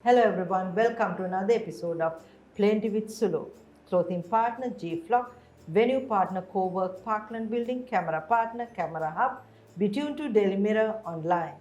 Hello everyone, welcome to another episode of Plenty with Sulo. Clothing partner GFlock, venue partner co-work Parkland building, camera partner Camera Hub, be tuned to Daily Mirror online.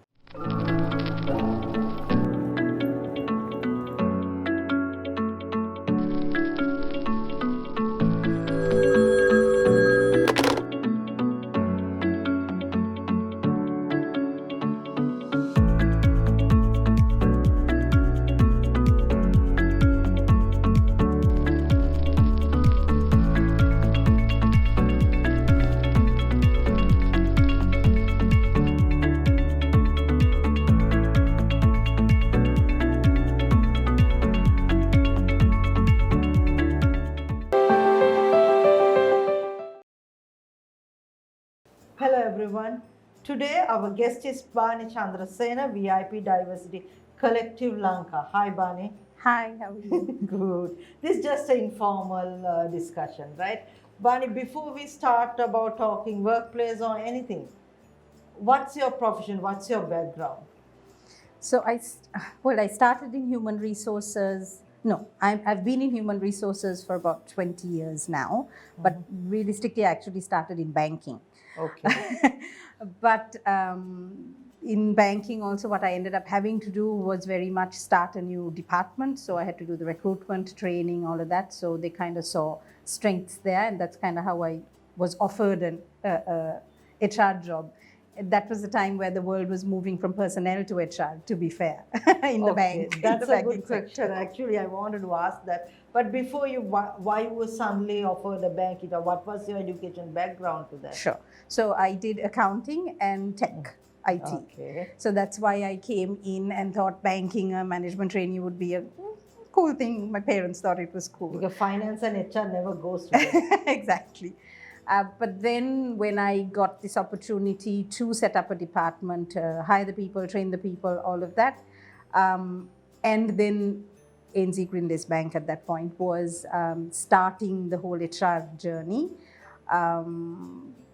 Hello everyone. Today our guest is Bani Chandrasena, VIP Diversity Collective Lanka. Hi Bani. Hi, how are you? Good. This is just an informal discussion, right? Bani, before we start about talking workplace or anything, what's your profession? What's your background? So I started in human resources. No, I've been in human resources for about 20 years now, but realistically, I actually started in banking. Okay. But in banking also, what I ended up having to do was very much start a new department. So I had to do the recruitment, training, all of that. So they kind of saw strengths there, and that's kind of how I was offered an HR job. That was the time where the world was moving from personnel to HR, to be fair, in the bank. That's a good question. Actually, I wanted to ask that. But before you, why you were suddenly offered a bank? What was your education background to that? Sure. So I did accounting and tech, IT. Okay. So that's why I came in and thought banking or management training would be a cool thing. My parents thought it was cool. Because finance and HR never goes together. Exactly. But then when I got this opportunity to set up a department, hire the people, train the people, all of that, and then ANZ Grindis Bank at that point was starting the whole HR journey.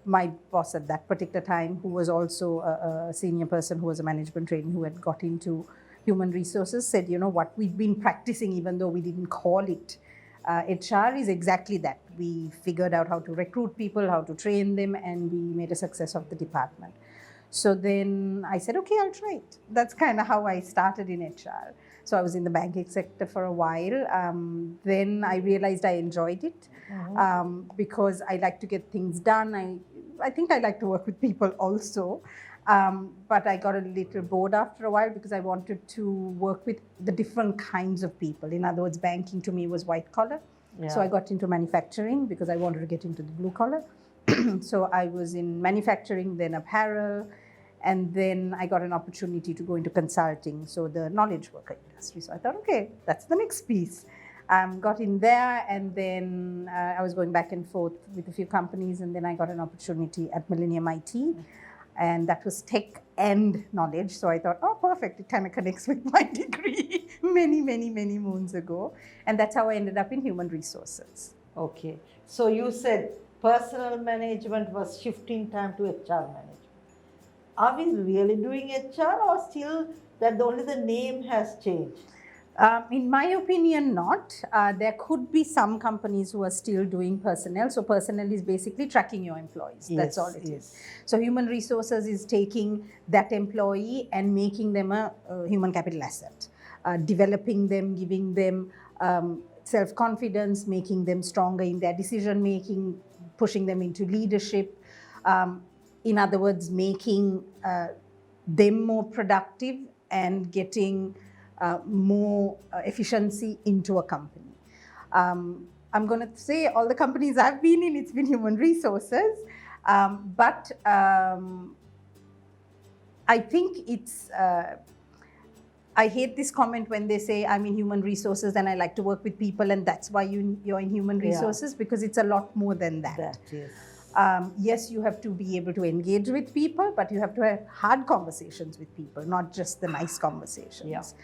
My boss at that particular time, who was also a senior person who was a management trainee who had got into human resources, said, you know what, we've been practicing even though we didn't call it HR is exactly that. We figured out how to recruit people, how to train them, and we made a success of the department. So then I said, okay, I'll try it. That's kind of how I started in HR. So I was in the banking sector for a while. Then I realized I enjoyed it because I like to get things done. I think I like to work with people also. But I got a little bored after a while because I wanted to work with the different kinds of people. In other words, banking to me was white collar. Yeah. So I got into manufacturing because I wanted to get into the blue collar. So I was in manufacturing, then apparel, and then I got an opportunity to go into consulting, so the knowledge worker industry. So I thought, okay, that's the next piece. Got in there, and then I was going back and forth with a few companies, and then I got an opportunity at Millennium IT. And that was tech and knowledge. So I thought, oh, perfect. It kind of connects with my degree many moons ago. And that's how I ended up in human resources. Okay. So you said personal management was shifting time to HR management. Are we really doing HR, or still that only the name has changed? In my opinion, not. There could be some companies who are still doing personnel. So personnel is basically tracking your employees. That's all it is. So human resources is taking that employee and making them a human capital asset, developing them, giving them self-confidence, making them stronger in their decision-making, pushing them into leadership. In other words, making them more productive and getting more efficiency into a company. I'm going to say all the companies I've been in, it's been human resources. But I think it's, I hate this comment when they say I'm in human resources and I like to work with people and that's why you're in human resources, because it's a lot more than that. Yes, you have to be able to engage with people, but you have to have hard conversations with people, not just the nice conversations.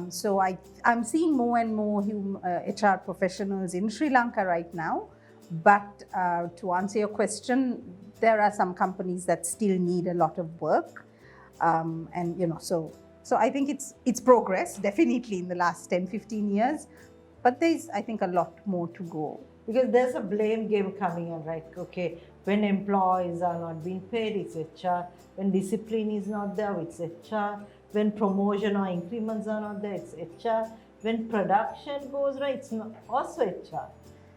So I'm seeing more and more HR professionals in Sri Lanka right now. But to answer your question, there are some companies that still need a lot of work. And, so So I think it's progress, definitely in the last 10, 15 years. But there's, I think, a lot more to go. Because there's a blame game coming in, right? Okay, when employees are not being paid, it's HR. When discipline is not there, it's HR. When promotion or increments are not there, it's HR. When production goes right, it's not, also HR.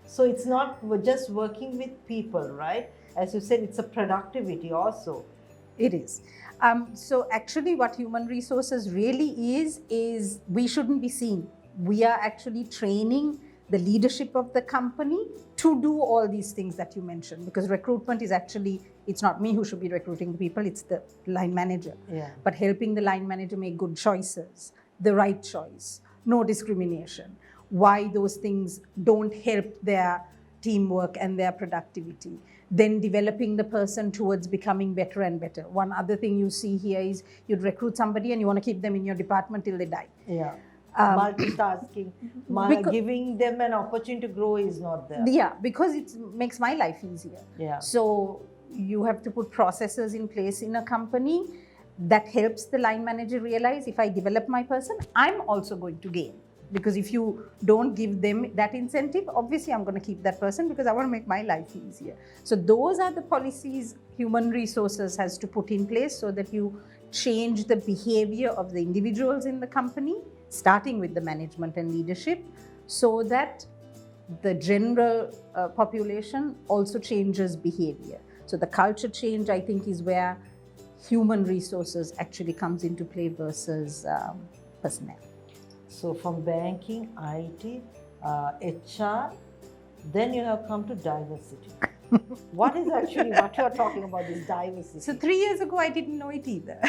So it's not just working with people, right? As you said, it's a productivity also. It is. So actually what human resources really is we shouldn't be seen. We are actually training the leadership of the company to do all these things that you mentioned, because recruitment is actually, it's not me who should be recruiting the people, it's the line manager. Yeah. But helping the line manager make good choices, the right choice, no discrimination, why those things don't help their teamwork and their productivity, then developing the person towards becoming better and better. One other thing you see here is you'd recruit somebody and you want to keep them in your department till they die. Yeah. Multitasking, giving them an opportunity to grow is not there. Yeah, because it makes my life easier. Yeah. So you have to put processes in place in a company that helps the line manager realize, if I develop my person, I'm also going to gain. Because if you don't give them that incentive, obviously I'm going to keep that person because I want to make my life easier. So those are the policies human resources has to put in place so that you change the behavior of the individuals in the company, starting with the management and leadership, so that the general population also changes behavior. So the culture change, I think, is where human resources actually comes into play versus personnel. So from banking, IT, HR, then you have come to diversity. What is actually what you are talking about, this diversity? So 3 years ago, I didn't know it either.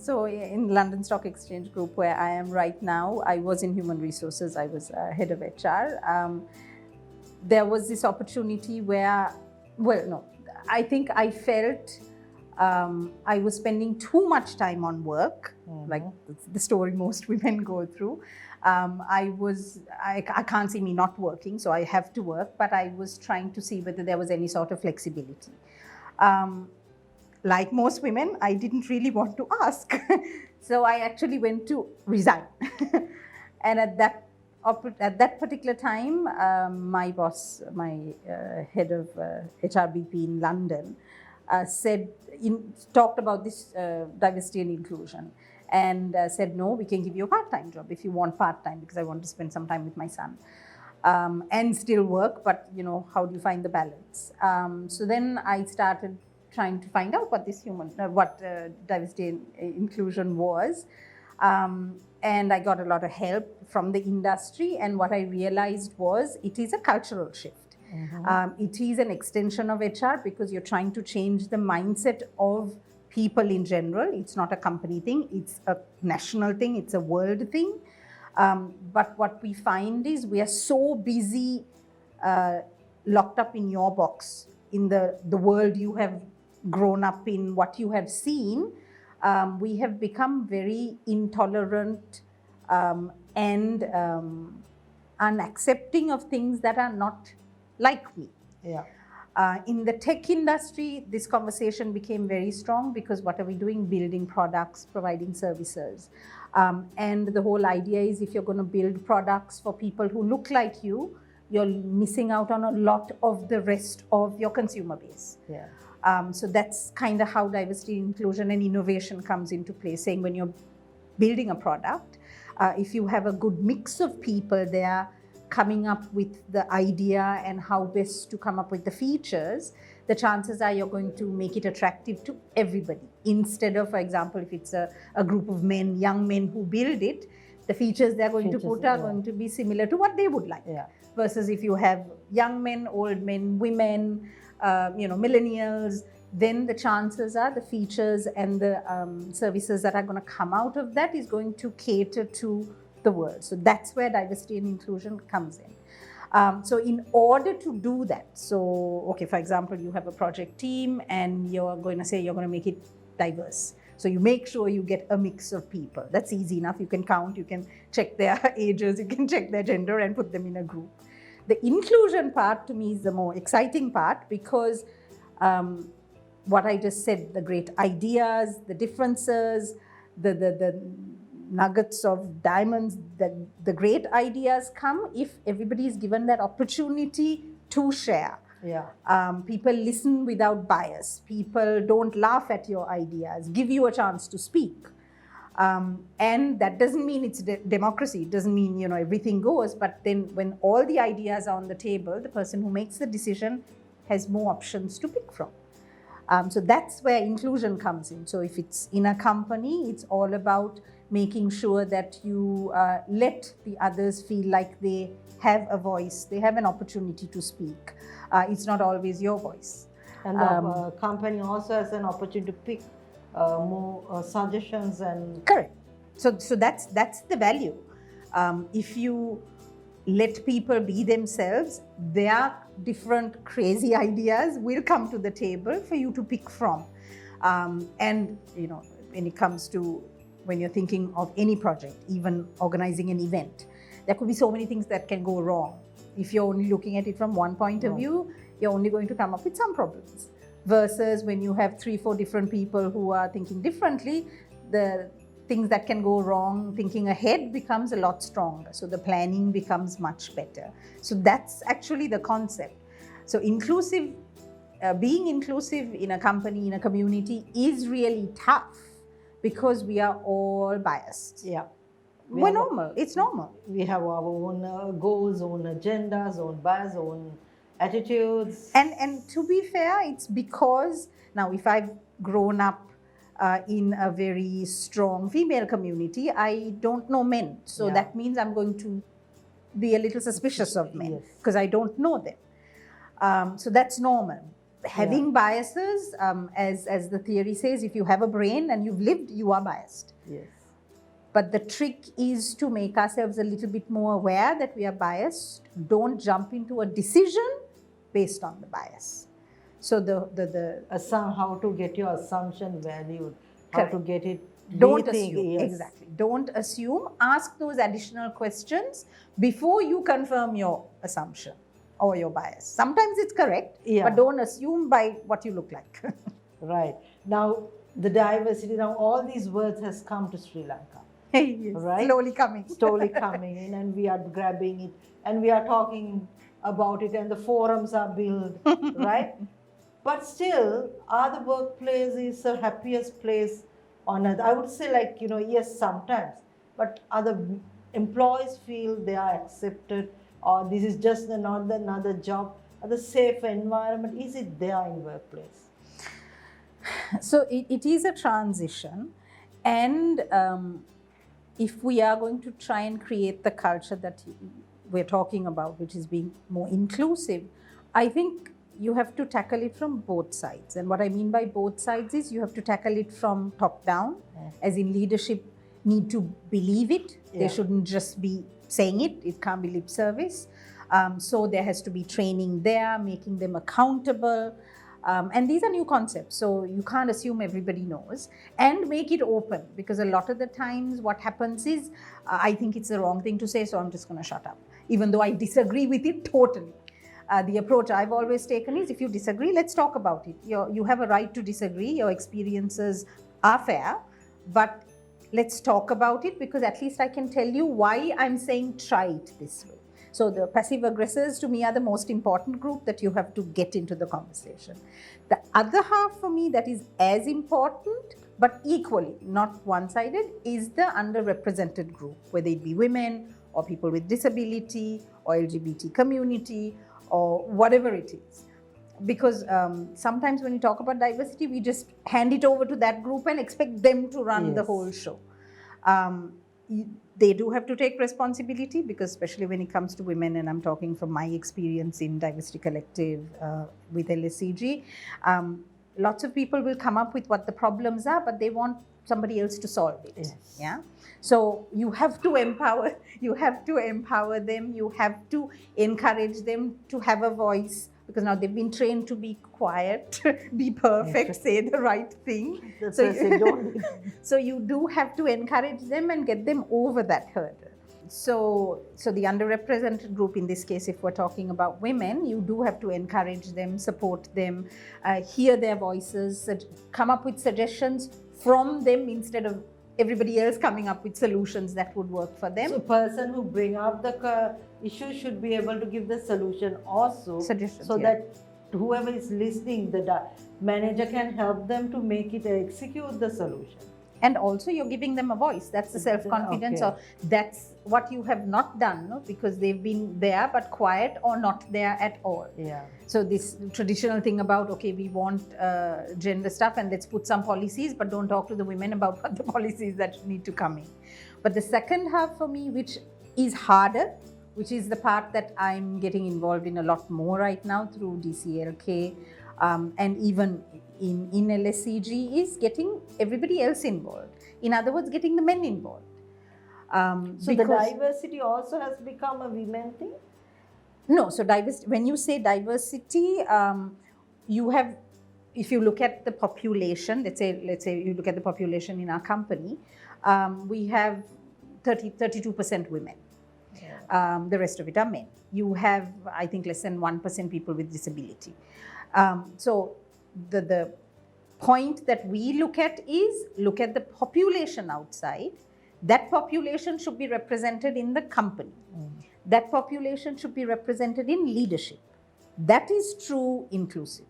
So in London Stock Exchange Group, where I am right now, I was in human resources. I was head of HR. There was this opportunity where, well, no, I think I felt I was spending too much time on work, like the story most women go through. I can't see me not working, so I have to work, but I was trying to see whether there was any sort of flexibility. Like most women, I didn't really want to ask. So I actually went to resign. And at that particular time, my boss, my head of HRBP in London, talked about this diversity and inclusion, and said, no, we can give you a part-time job if you want part-time, because I want to spend some time with my son and still work, but how do you find the balance? So then I started trying to find out what this diversity and inclusion was, and I got a lot of help from the industry, and what I realized was it is a cultural shift. It is an extension of HR because you're trying to change the mindset of people in general. It's not a company thing, it's a national thing, it's a world thing. But what we find is we are so busy locked up in your box, in the world you have grown up in, what you have seen. We have become very intolerant and unaccepting of things that are not like me. Yeah. In the tech industry, this conversation became very strong because what are we doing? Building products, providing services. And the whole idea is if you're going to build products for people who look like you, you're missing out on a lot of the rest of your consumer base. Yeah. So that's kind of how diversity, inclusion, and innovation comes into play, saying when you're building a product, if you have a good mix of people there, coming up with the idea and how best to come up with the features, the chances are you're going to make it attractive to everybody. Instead of, for example, if it's a group of men, young men who build it, the features they're going to put are going to be similar to what they would like. Yeah. Versus if you have young men, old men, women, millennials, then the chances are the features and the services that are going to come out of that is going to cater to the world. So that's where diversity and inclusion comes in. So in order to do that, so okay, for example, you have a project team and you're going to say you're going to make it diverse. So you make sure you get a mix of people. That's easy enough. You can count, you can check their ages, you can check their gender and put them in a group. The inclusion part to me is the more exciting part because what I just said, the great ideas, the differences, the nuggets of diamonds, the great ideas come if everybody is given that opportunity to share. Yeah. People listen without bias. People don't laugh at your ideas, give you a chance to speak. And that doesn't mean it's democracy. It doesn't mean, you know, everything goes. But then when all the ideas are on the table, the person who makes the decision has more options to pick from. So that's where inclusion comes in. So if it's in a company, it's all about making sure that you let the others feel like they have a voice, they have an opportunity to speak. It's not always your voice. And the company also has an opportunity to pick more suggestions and... Correct. So that's the value. If you let people be themselves, their different crazy ideas will come to the table for you to pick from. And, you know, when it comes to, when you're thinking of any project, even organizing an event, there could be so many things that can go wrong. If you're only looking at it from one point of view, you're only going to come up with some problems. Versus when you have 3-4 different people who are thinking differently, the things that can go wrong, thinking ahead becomes a lot stronger. So the planning becomes much better. So that's actually the concept. So inclusive, being inclusive in a company, in a community is really tough because we are all biased. Yeah. We're normal. It's normal. We have our own goals, own agendas, own bias, own attitudes. And to be fair, it's because, now if I've grown up in a very strong female community, I don't know men. So that means I'm going to be a little suspicious of men because I don't know them. So that's normal. Having biases, as the theory says, if you have a brain and you've lived, you are biased. Yes. But the trick is to make ourselves a little bit more aware that we are biased. Don't jump into a decision based on the bias. So how to get your assumption valued, how to get it. Don't assume. Exactly. Don't assume. Ask those additional questions before you confirm your assumption or your bias. Sometimes it's correct, but don't assume by what you look like. Right. Now, the diversity, now all these words has come to Sri Lanka. Yes, right? Slowly coming. Slowly coming in, and we are grabbing it and we are talking about it and the forums are built, right? But still, are the workplaces the happiest place on earth? I would say, like, you know, yes, sometimes, but other employees feel they are accepted, or this is just another job, or the safe environment, is it there in workplace? So it is a transition, and if we are going to try and create the culture that we're talking about, which is being more inclusive, I think you have to tackle it from both sides. And what I mean by both sides is you have to tackle it from top down, as in leadership need to believe it. They shouldn't just be saying it. It can't be lip service. So there has to be training there, making them accountable. And these are new concepts, so you can't assume everybody knows, and make it open, because a lot of the times what happens is I think it's the wrong thing to say, so I'm just going to shut up, even though I disagree with it totally. The approach I've always taken is, if you disagree, let's talk about it. You have a right to disagree, your experiences are fair, but let's talk about it, because at least I can tell you why I'm saying try it this way. So the passive aggressors to me are the most important group that you have to get into the conversation. The other half for me that is as important, but equally not one-sided, is the underrepresented group, whether it be women or people with disability or LGBT community or whatever it is. Because sometimes when you talk about diversity, we just hand it over to that group and expect them to run the whole show. They do have to take responsibility, because especially when it comes to women, and I'm talking from my experience in Diversity Collective with LSCG, lots of people will come up with what the problems are, but they want somebody else to solve it. Yes. Yeah. So you have to empower them, you have to encourage them to have a voice, because now they've been trained to be quiet, be perfect, say the right thing. So you do have to encourage them and get them over that hurdle. So the underrepresented group, in this case, if we're talking about women, you do have to encourage them, support them, hear their voices, come up with suggestions from them instead of everybody else coming up with solutions that would work for them. So person who bring up the issue should be able to give the solution also, Suggestions, so yeah. that whoever is listening, the manager can help them to make it execute the solution. And also you're giving them a voice. That's the self-confidence, Okay. or that's what you have not done, no? Because they've been there but quiet or not there at all. Yeah. So this traditional thing about, okay, we want gender stuff and let's put some policies, but don't talk to the women about what the policies that need to come in. But the second half for me, which is harder, which is the part that I'm getting involved in a lot more right now through DCLK, and even in LSCG, is getting everybody else involved. In other words, getting the men involved. So the diversity also has become a women thing? No, so when you say diversity, you have, if you look at the population, let's say you look at the population in our company, we have 32% women. Yeah. The rest of it are men. You have, I think, less than 1% people with disability. So the point that we look at is, look at the population outside. That population should be represented in the company. That population should be represented in leadership. That is true inclusive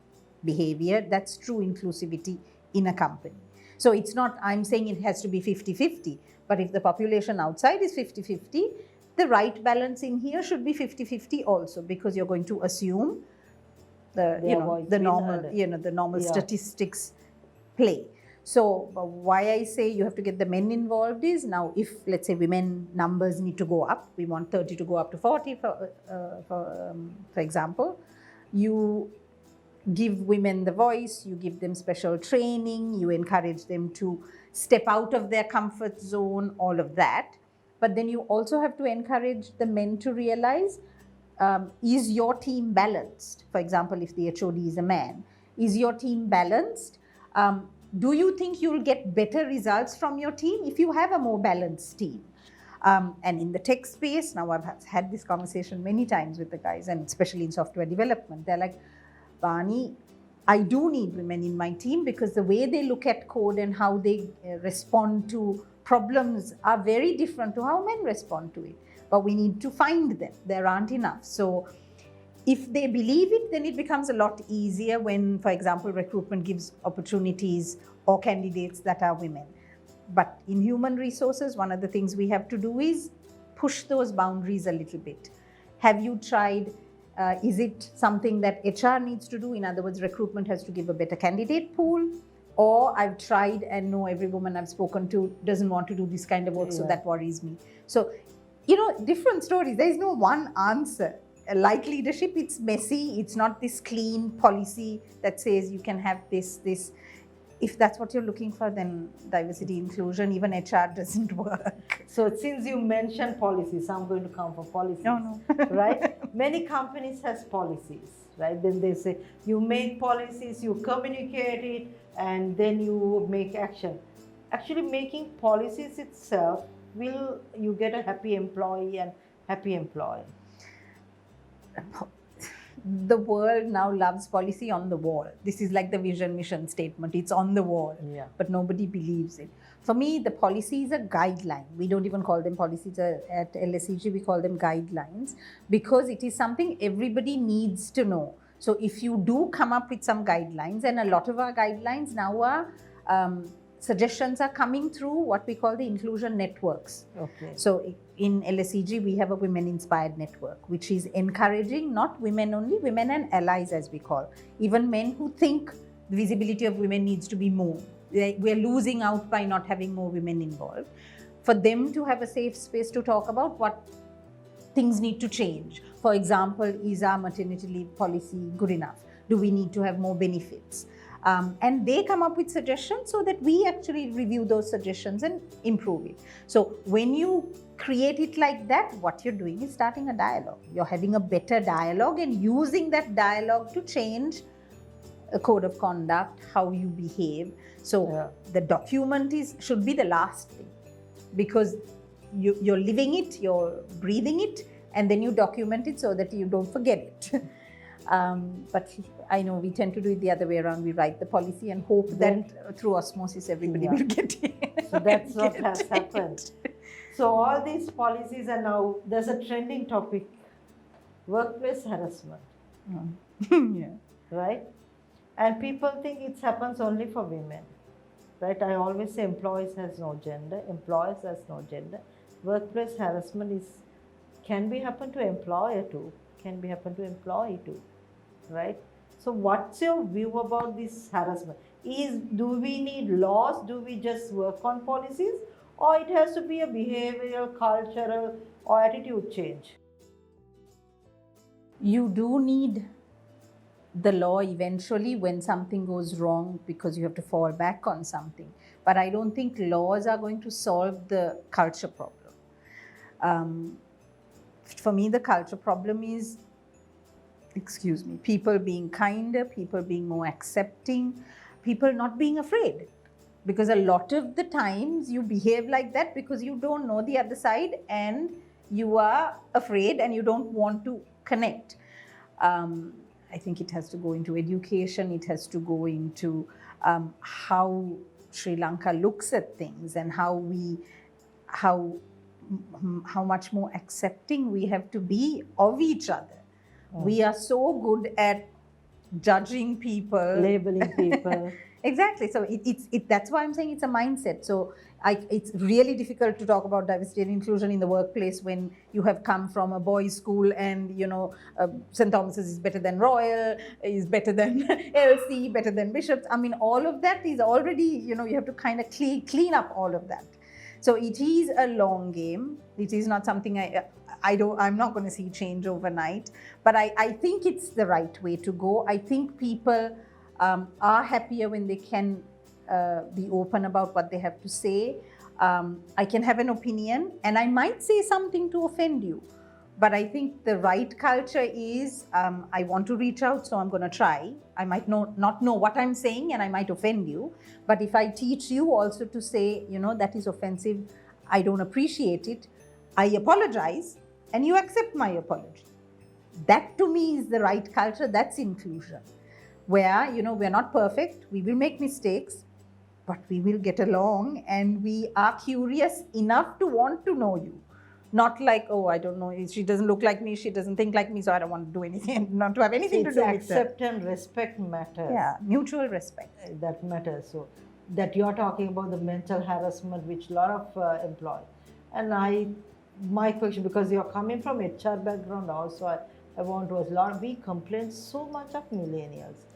behavior. That's true inclusivity in a company. So it's not, I'm saying it has to be 50-50, but if the population outside is 50-50, the right balance in here should be 50-50 also, because you're going to assume the normal statistics play. So why I say you have to get the men involved is, now if let's say women numbers need to go up, we want 30 to go up to 40 for example, you give women the voice, you give them special training, you encourage them to step out of their comfort zone, all of that. But then you also have to encourage the men to realize, is your team balanced? For example, if the HOD is a man, is your team balanced? Do you think you'll get better results from your team if you have a more balanced team? And in the tech space, now I've had this conversation many times with the guys, and especially in software development, they're like, Bani, I do need women in my team because the way they look at code and how they respond to problems are very different to how men respond to it. But we need to find them. There aren't enough. So if they believe it, then it becomes a lot easier when, for example, recruitment gives opportunities or candidates that are women. But in human resources, one of the things we have to do is push those boundaries a little bit. Have you tried, is it something that HR needs to do? In other words, recruitment has to give a better candidate pool. Or I've tried and no, every woman I've spoken to doesn't want to do this kind of work, so that worries me. So, different stories. There is no one answer. Like leadership, it's messy. It's not this clean policy that says you can have this. If that's what you're looking for, then diversity, inclusion, even HR doesn't work. So since you mentioned policies, I'm going to come for policies. No. Right? Many companies has policies, right? Then they say, you make policies, you communicate it, and then you make action. Actually, making policies itself, will you get a happy employee and happy employee? The world now loves policy on the wall. This is like the vision mission statement. It's on the wall, but nobody believes it. For me, the policy is a guideline. We don't even call them policies at LSCG. We call them guidelines because it is something everybody needs to know. So if you do come up with some guidelines, and a lot of our guidelines now are suggestions are coming through what we call the inclusion networks. Okay. So in LSCG, we have a women-inspired network, which is encouraging not women only, women and allies, as we call. Even men who think the visibility of women needs to be more. We're losing out by not having more women involved. For them to have a safe space to talk about what things need to change. For example, is our maternity leave policy good enough? Do we need to have more benefits? And they come up with suggestions so that we actually review those suggestions and improve it. So when you create it like that, what you're doing is starting a dialogue. You're having a better dialogue and using that dialogue to change a code of conduct, how you behave. So the document should be the last thing, because you're living it, you're breathing it, and then you document it so that you don't forget it. But I know we tend to do it the other way around. We write the policy and hope that through osmosis everybody will get it. So that's what has happened. So all these policies are now, there's a trending topic, workplace harassment, Yeah. right? And people think it happens only for women, right? I always say employees has no gender, employers has no gender. Workplace harassment can be happen to employer too, can be happen to employee too, right? So what's your view about this harassment? Do we need laws? Do we just work on policies? Or it has to be a behavioral, cultural, or attitude change? You do need the law eventually when something goes wrong, because you have to fall back on something. But I don't think laws are going to solve the culture problem. For me, the culture problem is, people being kinder, people being more accepting, people not being afraid. Because a lot of the times you behave like that because you don't know the other side and you are afraid and you don't want to connect. I think it has to go into education, it has to go into how Sri Lanka looks at things and how much more accepting we have to be of each other. We are so good at judging people, Labeling people. Exactly. So that's why I'm saying it's a mindset. So it's really difficult to talk about diversity and inclusion in the workplace when you have come from a boys' school and, St. Thomas's is better than Royal, is better than LC, better than Bishops. I mean, all of that is already, you have to kind of clean up all of that. So it is a long game. It is not something I'm not going to see change overnight, but I think it's the right way to go. I think people are happier when they can be open about what they have to say. I can have an opinion and I might say something to offend you, but I think the right culture is I want to reach out, so I'm going to try. I might not know what I'm saying and I might offend you, but if I teach you also to say, that is offensive, I don't appreciate it, I apologize and you accept my apology. That to me is the right culture. That's inclusion. Where, we're not perfect, we will make mistakes, but we will get along and we are curious enough to want to know you. Not like, oh, I don't know, she doesn't look like me, she doesn't think like me, so I don't want to do anything, not to have anything to do with her. Accept and respect matters. Yeah, mutual respect. That matters. So that you're talking about the mental harassment, which a lot of employees. And my question, because you're coming from HR background also, I want to, we complain so much of millennials.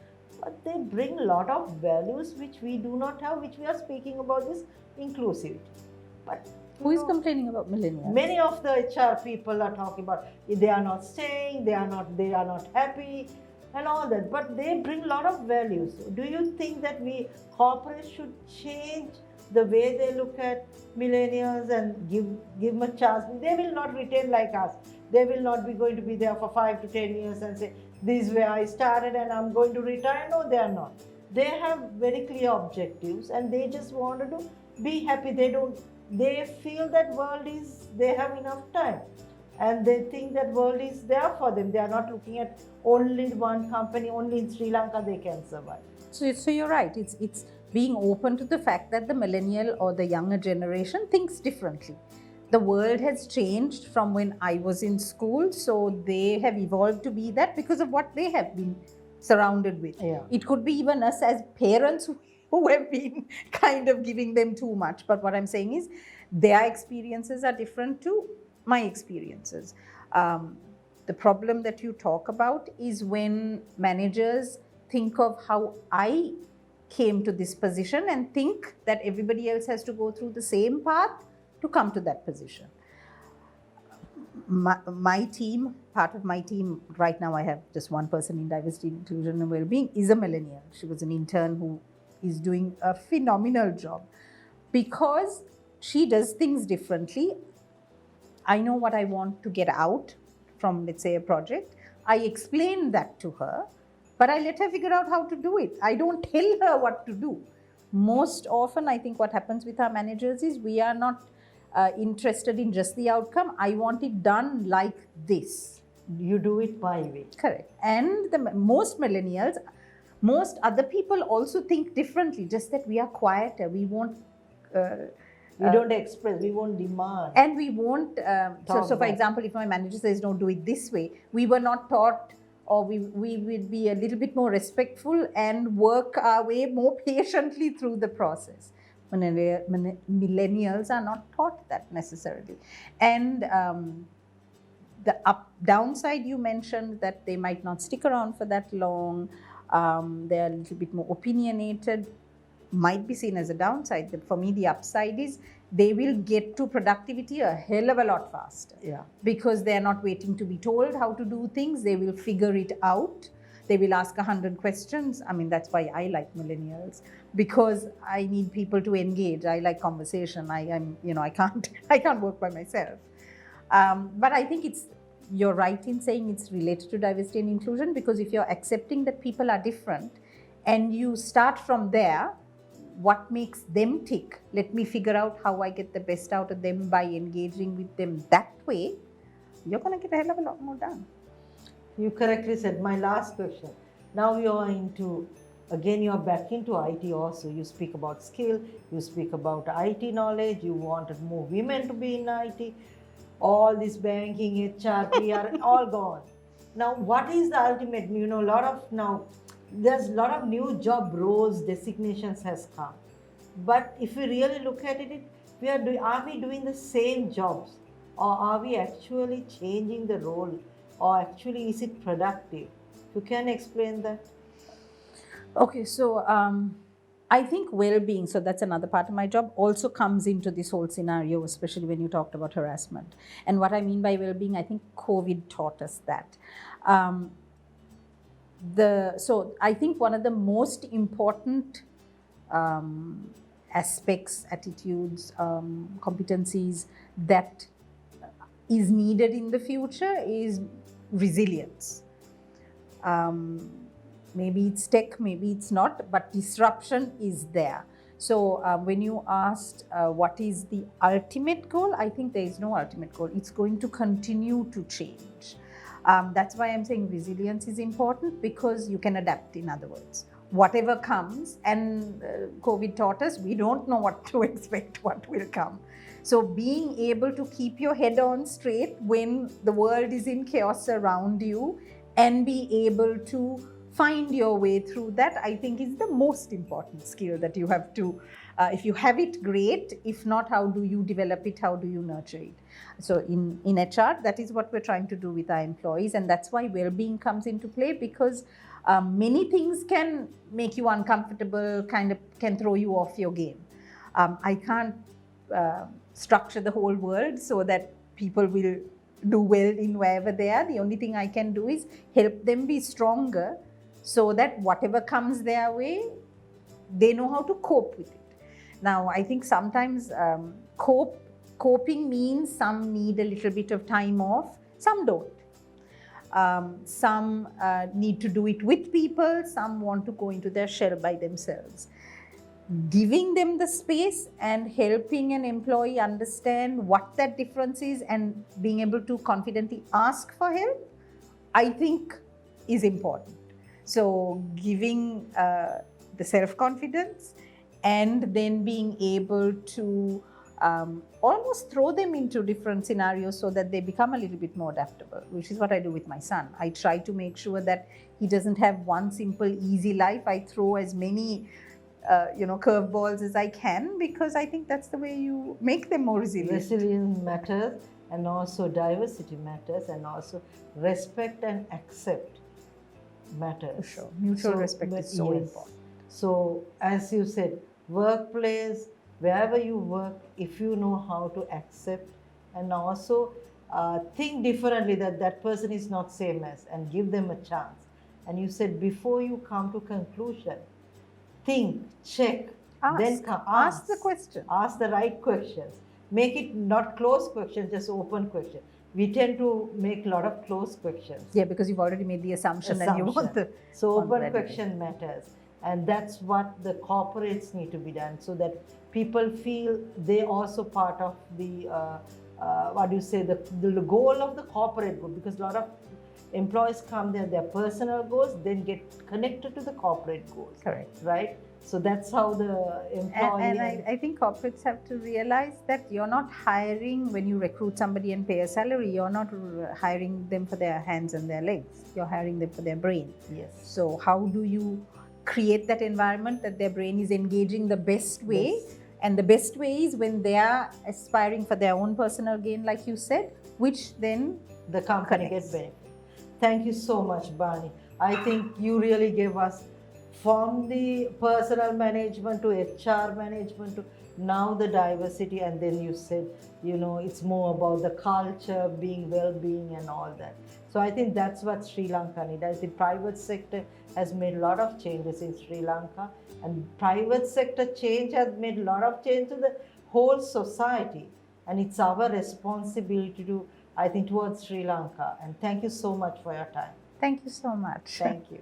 But they bring a lot of values which we do not have, which we are speaking about this inclusivity. But who is complaining about millennials? Many of the HR people are talking about they are not staying, they are not happy, and all that. But they bring a lot of values. Do you think that corporates should change the way they look at millennials and give them a chance? They will not retain like us. They will not be going to be there for 5 to 10 years and say, this is where I started and I'm going to retire. No, they are not. They have very clear objectives and they just wanted to be happy. They feel that they have enough time and they think that world is there for them. They are not looking at only one company, only in Sri Lanka they can survive. So you're right. It's being open to the fact that the millennial or the younger generation thinks differently. The world has changed from when I was in school, so they have evolved to be that because of what they have been surrounded with. Yeah. It could be even us as parents who have been kind of giving them too much. But what I'm saying is their experiences are different to my experiences. The problem that you talk about is when managers think of how I came to this position and think that everybody else has to go through the same path to come to that position. My team, part of my team, right now I have just one person in diversity, inclusion and well-being, is a millennial. She was an intern who is doing a phenomenal job. Because she does things differently, I know what I want to get out from, let's say, a project. I explain that to her, but I let her figure out how to do it. I don't tell her what to do. Most often, I think what happens with our managers is we are not interested in just the outcome. I want it done like this. You do it my way. Correct. And most millennials, most other people also think differently, just that we are quieter. We won't. We don't express, we won't demand. And we won't. So for back. example, if my manager says, no, do it this way, we were not taught, or we would be a little bit more respectful and work our way more patiently through the process. Millennials are not taught that necessarily. And the downside you mentioned, that they might not stick around for that long, they're a little bit more opinionated, might be seen as a downside. But for me, the upside is they will get to productivity a hell of a lot faster. Yeah. Because they're not waiting to be told how to do things. They will figure it out. They will ask 100 questions. I mean, that's why I like millennials, because I need people to engage. I like conversation. I can't work by myself. But I think you're right in saying it's related to diversity and inclusion, because if you're accepting that people are different and you start from there, what makes them tick? Let me figure out how I get the best out of them by engaging with them that way. You're going to get a hell of a lot more done. You correctly said. My last question. Now you're back into IT also. You speak about skill, you speak about IT knowledge, you wanted more women to be in IT. All this banking, HR, PR, all gone. Now, what is the ultimate? There's a lot of new job roles, designations has come. But if we really look at it, are we doing the same jobs? Or are we actually changing the role? Or actually is it productive? You can explain that? Okay, so I think well-being, so that's another part of my job, also comes into this whole scenario, especially when you talked about harassment. And what I mean by well-being, I think COVID taught us that. So I think one of the most important aspects, attitudes, competencies that is needed in the future is resilience. Maybe it's tech, maybe it's not, but disruption is there. So when you asked what is the ultimate goal, I think there is no ultimate goal. It's going to continue to change. That's why I'm saying resilience is important, because you can adapt, in other words. Whatever comes, and COVID taught us, we don't know what to expect, what will come. So being able to keep your head on straight when the world is in chaos around you, and be able to find your way through that, I think is the most important skill that you have to, if you have it, great. If not, how do you develop it? How do you nurture it? So in HR, that is what we're trying to do with our employees. And that's why well-being comes into play, because many things can make you uncomfortable, kind of can throw you off your game. I can't structure the whole world so that people will do well in wherever they are. The only thing I can do is help them be stronger, so that whatever comes their way, they know how to cope with it. Now, I think sometimes coping means some need a little bit of time off, some don't. Some need to do it with people, some want to go into their shell by themselves. Giving them the space and helping an employee understand what that difference is, and being able to confidently ask for help, I think is important. So giving the self-confidence, and then being able to almost throw them into different scenarios so that they become a little bit more adaptable, which is what I do with my son. I try to make sure that he doesn't have one simple, easy life. I throw as many curveballs as I can, because I think that's the way you make them more resilient. Resilience matters, and also diversity matters, and also respect and accept matters. For sure. Mutual respect is so important. So, as you said, workplace, wherever you work, if you know how to accept and also think differently, that person is not same as, and give them a chance. And you said before you come to conclusion, think, check, then ask the question. Ask the right questions. Make it not closed questions, just open questions. We tend to make a lot of closed questions. Yeah, because you've already made the assumption. And you want the... So open question matters. And that's what the corporates need to be done, so that people feel they also part of the, the goal of the corporate group. Because a lot of employees come there, their personal goals, then get connected to the corporate goals. Correct. Right? So that's how the employee. And I think corporates have to realize that you're not hiring when you recruit somebody and pay a salary, you're not hiring them for their hands and their legs, you're hiring them for their brain. Yes. So how do you create that environment that their brain is engaging the best way? Yes. And the best way is when they are aspiring for their own personal gain, like you said, which then the company connects. gets benefit. Thank you so much, Bani. I think you really gave us from the personal management to HR management to now the diversity, and then you said, it's more about the culture, being well-being and all that. So I think that's what Sri Lanka needs. The private sector has made a lot of changes in Sri Lanka, and private sector change has made a lot of change to the whole society, and it's our responsibility to, I think, towards Sri Lanka. And thank you so much for your time. Thank you so much. Thank you.